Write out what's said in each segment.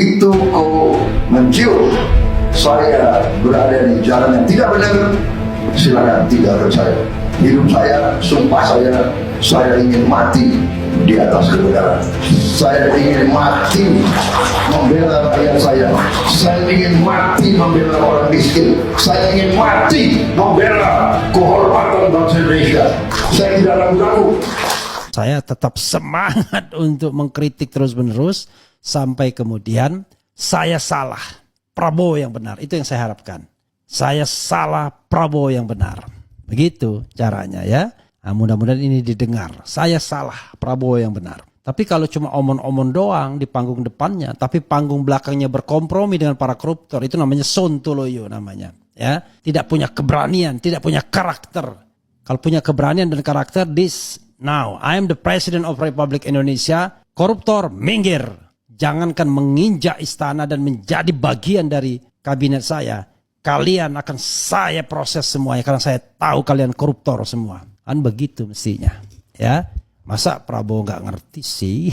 begitu kau mencium saya berada di jalan yang tidak benar, silakan tidak percaya. Hidup saya, sumpah saya ingin mati di atas kebenaran. Saya ingin mati membela rakyat saya. Saya ingin mati membela orang miskin. Saya ingin mati membela kehormatan bangsa Indonesia. Saya tidak ragu-ragu. Saya tetap semangat untuk mengkritik terus-menerus sampai kemudian saya salah, Prabowo yang benar. Itu yang saya harapkan. Saya salah, Prabowo yang benar. Begitu caranya ya. Nah, mudah-mudahan ini didengar. Saya salah, Prabowo yang benar. Tapi kalau cuma omon-omon doang di panggung depannya, tapi panggung belakangnya berkompromi dengan para koruptor, itu namanya sontoloyo namanya. Ya, tidak punya keberanian, tidak punya karakter. Kalau punya keberanian dan karakter, now I am the President of Republik Indonesia. Koruptor minggir. Jangankan menginjak istana dan menjadi bagian dari kabinet saya. Kalian akan saya proses semuanya karena saya tahu kalian koruptor semua. Kan begitu mestinya. Ya, masa Prabowo nggak ngerti sih?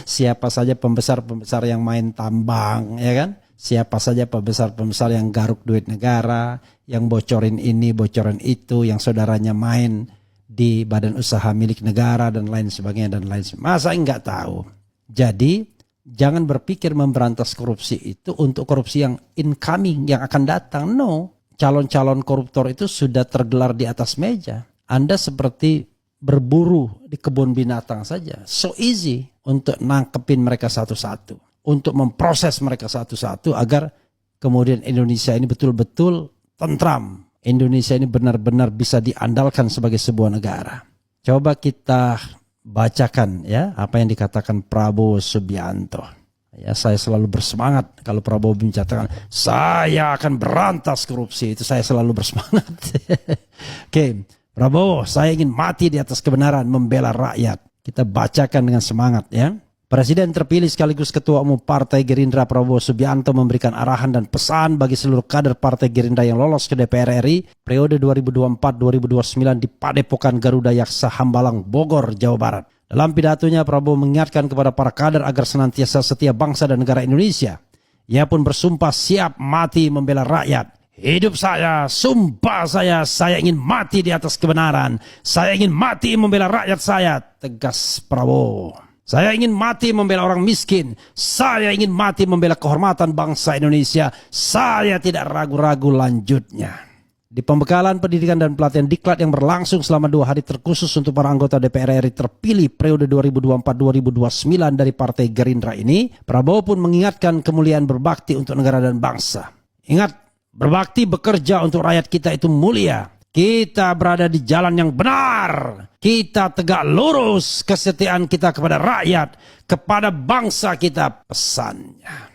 Siapa saja pembesar-pembesar yang main tambang, ya kan? Siapa saja pembesar-pembesar yang garuk duit negara, yang bocorin ini, bocorin itu, yang saudaranya main di badan usaha milik negara dan lain sebagainya dan lain sebagainya. Masa nggak tahu? Jadi jangan berpikir memberantas korupsi itu untuk korupsi yang incoming, yang akan datang. No, calon-calon koruptor itu sudah tergelar di atas meja. Anda seperti berburu di kebun binatang saja. So easy untuk nangkepin mereka satu-satu. Untuk memproses mereka satu-satu agar kemudian Indonesia ini betul-betul tentram. Indonesia ini benar-benar bisa diandalkan sebagai sebuah negara. Coba kita bacakan ya apa yang dikatakan Prabowo Subianto. Ya, saya selalu bersemangat kalau Prabowo menyatakan saya akan berantas korupsi, itu saya selalu bersemangat. Oke, Prabowo, saya ingin mati di atas kebenaran, membela rakyat. Kita bacakan dengan semangat ya. Presiden terpilih sekaligus Ketua Umum Partai Gerindra Prabowo Subianto memberikan arahan dan pesan bagi seluruh kader Partai Gerindra yang lolos ke DPR RI periode 2024-2029 di Padepokan Garuda Yaksa Hambalang, Bogor, Jawa Barat. Dalam pidatonya Prabowo mengingatkan kepada para kader agar senantiasa setia bangsa dan negara Indonesia. Ia pun bersumpah siap mati membela rakyat. Hidup saya, sumpah saya ingin mati di atas kebenaran. Saya ingin mati membela rakyat saya, tegas Prabowo. Saya ingin mati membela orang miskin. Saya ingin mati membela kehormatan bangsa Indonesia. Saya tidak ragu-ragu lanjutnya. Di pembekalan pendidikan dan pelatihan diklat yang berlangsung selama 2 hari terkhusus untuk para anggota DPR RI terpilih periode 2024-2029 dari Partai Gerindra ini, Prabowo pun mengingatkan kemuliaan berbakti untuk negara dan bangsa. Ingat, berbakti bekerja untuk rakyat kita itu mulia. Kita berada di jalan yang benar. Kita tegak lurus kesetiaan kita kepada rakyat, kepada bangsa kita, pesannya.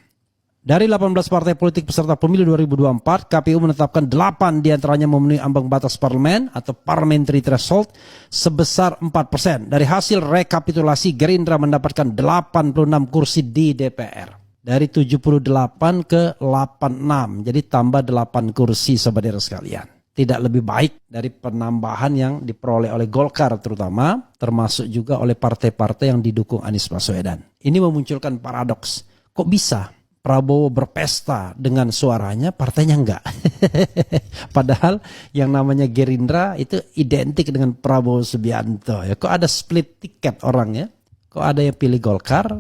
Dari 18 partai politik peserta pemilu 2024, KPU menetapkan 8 diantaranya memenuhi ambang batas parlemen atau parliamentary threshold sebesar 4%. Dari hasil rekapitulasi, Gerindra mendapatkan 86 kursi di DPR. Dari 78 ke 86, jadi tambah 8 kursi saudara sekalian. Tidak lebih baik dari penambahan yang diperoleh oleh Golkar terutama, termasuk juga oleh partai-partai yang didukung Anies Baswedan. Ini memunculkan paradoks. Kok bisa Prabowo berpesta dengan suaranya, partainya enggak? Padahal yang namanya Gerindra itu identik dengan Prabowo Subianto. Ya, kok ada split tiket orangnya? Kok ada yang pilih Golkar,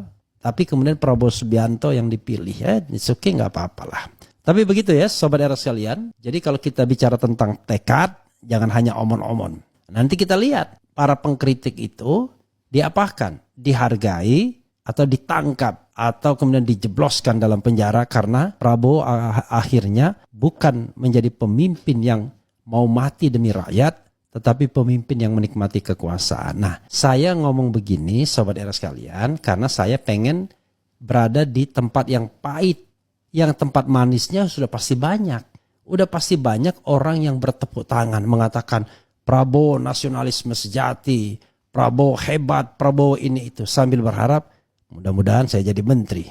tapi kemudian Prabowo Subianto yang dipilih? Ya, it's okay, nggak apa-apalah. Tapi begitu ya Sobat Era sekalian. Jadi kalau kita bicara tentang tekad, jangan hanya omon-omon. Nanti kita lihat para pengkritik itu diapakan? Dihargai atau ditangkap atau kemudian dijebloskan dalam penjara karena Prabowo akhirnya bukan menjadi pemimpin yang mau mati demi rakyat, tetapi pemimpin yang menikmati kekuasaan. Nah, saya ngomong begini Sobat Era sekalian karena saya pengen berada di tempat yang pahit. Yang tempat manisnya sudah pasti banyak. Udah pasti banyak orang yang bertepuk tangan mengatakan Prabowo nasionalisme sejati, Prabowo hebat, Prabowo ini itu. Sambil berharap mudah-mudahan saya jadi menteri,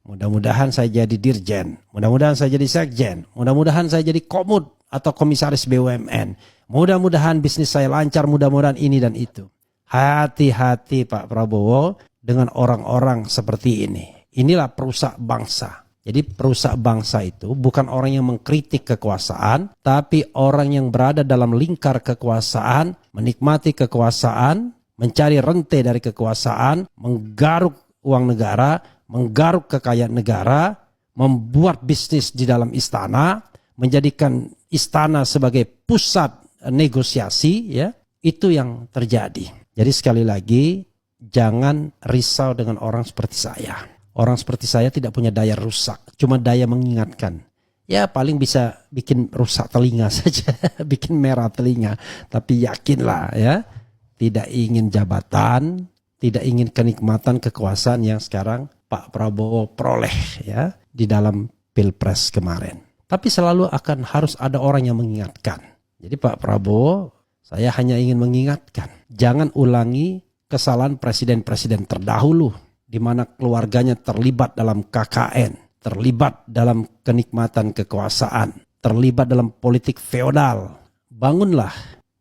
mudah-mudahan saya jadi dirjen, mudah-mudahan saya jadi sekjen, mudah-mudahan saya jadi komut atau komisaris BUMN, mudah-mudahan bisnis saya lancar, mudah-mudahan ini dan itu. Hati-hati Pak Prabowo dengan orang-orang seperti ini. Inilah perusak bangsa. Jadi perusak bangsa itu bukan orang yang mengkritik kekuasaan, tapi orang yang berada dalam lingkar kekuasaan, menikmati kekuasaan, mencari rente dari kekuasaan, menggaruk uang negara, menggaruk kekayaan negara, membuat bisnis di dalam istana, menjadikan istana sebagai pusat negosiasi, ya, itu yang terjadi. Jadi sekali lagi, jangan risau dengan orang seperti saya. Orang seperti saya tidak punya daya rusak, cuma daya mengingatkan. Ya paling bisa bikin rusak telinga saja, bikin merah telinga. Tapi yakinlah ya, tidak ingin jabatan, tidak ingin kenikmatan kekuasaan yang sekarang Pak Prabowo peroleh ya di dalam Pilpres kemarin. Tapi selalu akan harus ada orang yang mengingatkan. Jadi Pak Prabowo, saya hanya ingin mengingatkan, jangan ulangi kesalahan presiden-presiden terdahulu di mana keluarganya terlibat dalam KKN, terlibat dalam kenikmatan kekuasaan, terlibat dalam politik feodal. Bangunlah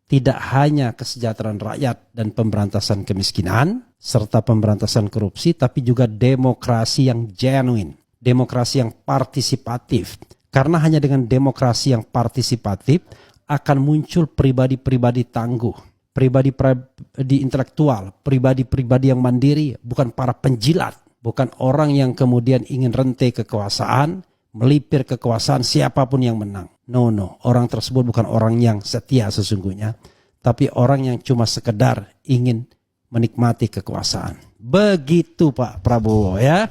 tidak hanya kesejahteraan rakyat dan pemberantasan kemiskinan, serta pemberantasan korupsi, tapi juga demokrasi yang genuine, demokrasi yang partisipatif. Karena hanya dengan demokrasi yang partisipatif akan muncul pribadi-pribadi tangguh, pribadi-pribadi intelektual, pribadi-pribadi yang mandiri, bukan para penjilat, bukan orang yang kemudian ingin rente kekuasaan, melipir kekuasaan siapapun yang menang. No, orang tersebut bukan orang yang setia sesungguhnya, tapi orang yang cuma sekedar ingin menikmati kekuasaan. Begitu Pak Prabowo ya.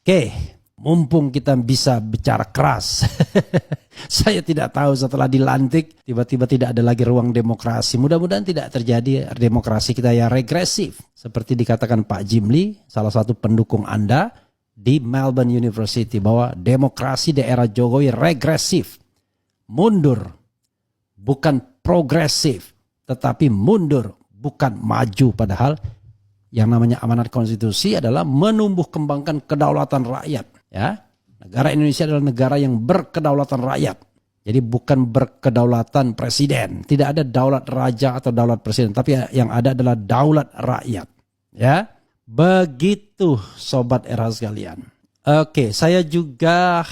Oke, mumpung kita bisa bicara keras. Saya tidak tahu setelah dilantik tiba-tiba tidak ada lagi ruang demokrasi. Mudah-mudahan tidak terjadi demokrasi kita yang regresif. Seperti dikatakan Pak Jim Lee, salah satu pendukung Anda di Melbourne University, bahwa demokrasi di era Jokowi regresif. Mundur, bukan progresif, tetapi mundur, bukan maju. Padahal yang namanya amanat konstitusi adalah menumbuh kembangkan kedaulatan rakyat. Ya, negara Indonesia adalah negara yang berkedaulatan rakyat. Jadi bukan berkedaulatan presiden. Tidak ada daulat raja atau daulat presiden, tapi yang ada adalah daulat rakyat. Ya, begitu sobat era sekalian. Oke, saya juga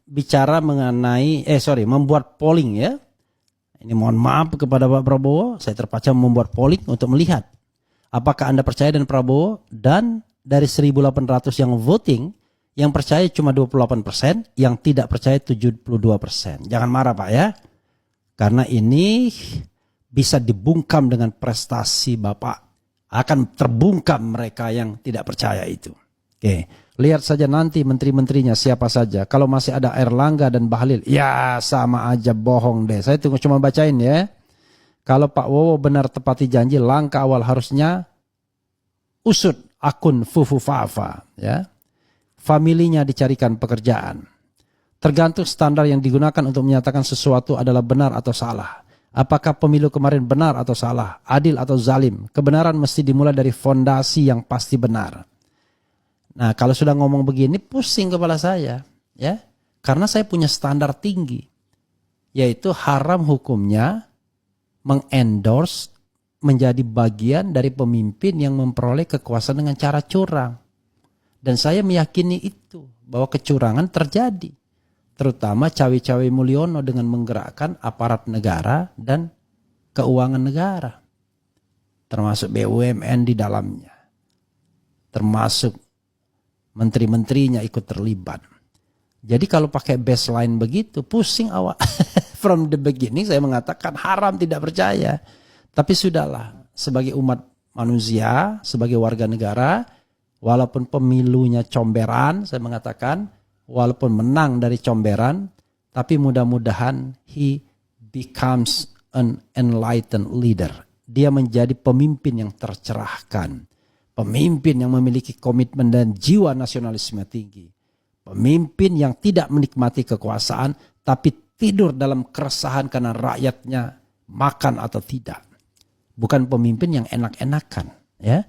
bicara mengenai membuat polling ya. Ini mohon maaf kepada Pak Prabowo, saya terpaksa membuat polling untuk melihat apakah Anda percaya dengan Prabowo, dan dari 1.800 yang voting, yang percaya cuma 28%, yang tidak percaya 72%. Jangan marah Pak ya. Karena ini bisa dibungkam dengan prestasi Bapak. Akan terbungkam mereka yang tidak percaya itu. Oke, lihat saja nanti menteri-menterinya siapa saja. Kalau masih ada Erlangga dan Bahlil, ya sama aja bohong deh. Saya tunggu cuma bacain ya. Kalau Pak Wowo benar tepati janji, langkah awal harusnya usut akun Fufu Fafa ya. Familinya dicarikan pekerjaan. Tergantung standar yang digunakan untuk menyatakan sesuatu adalah benar atau salah. Apakah pemilu kemarin benar atau salah, adil atau zalim? Kebenaran mesti dimulai dari fondasi yang pasti benar. Nah, kalau sudah ngomong begini, pusing kepala saya, ya, karena saya punya standar tinggi, yaitu haram hukumnya mengendorse menjadi bagian dari pemimpin yang memperoleh kekuasaan dengan cara curang. Dan saya meyakini itu, bahwa kecurangan terjadi. Terutama cawe-cawe Mulyono dengan menggerakkan aparat negara dan keuangan negara. Termasuk BUMN di dalamnya. Termasuk menteri-menterinya ikut terlibat. Jadi kalau pakai baseline begitu, pusing awak. From the beginning saya mengatakan haram, tidak percaya. Tapi sudahlah, sebagai umat manusia, sebagai warga negara, walaupun pemilunya comberan, saya mengatakan, walaupun menang dari comberan, tapi mudah-mudahan he becomes an enlightened leader. Dia menjadi pemimpin yang tercerahkan. Pemimpin yang memiliki komitmen dan jiwa nasionalisme tinggi. Pemimpin yang tidak menikmati kekuasaan, tapi tidur dalam keresahan karena rakyatnya makan atau tidak. Bukan pemimpin yang enak-enakan, ya.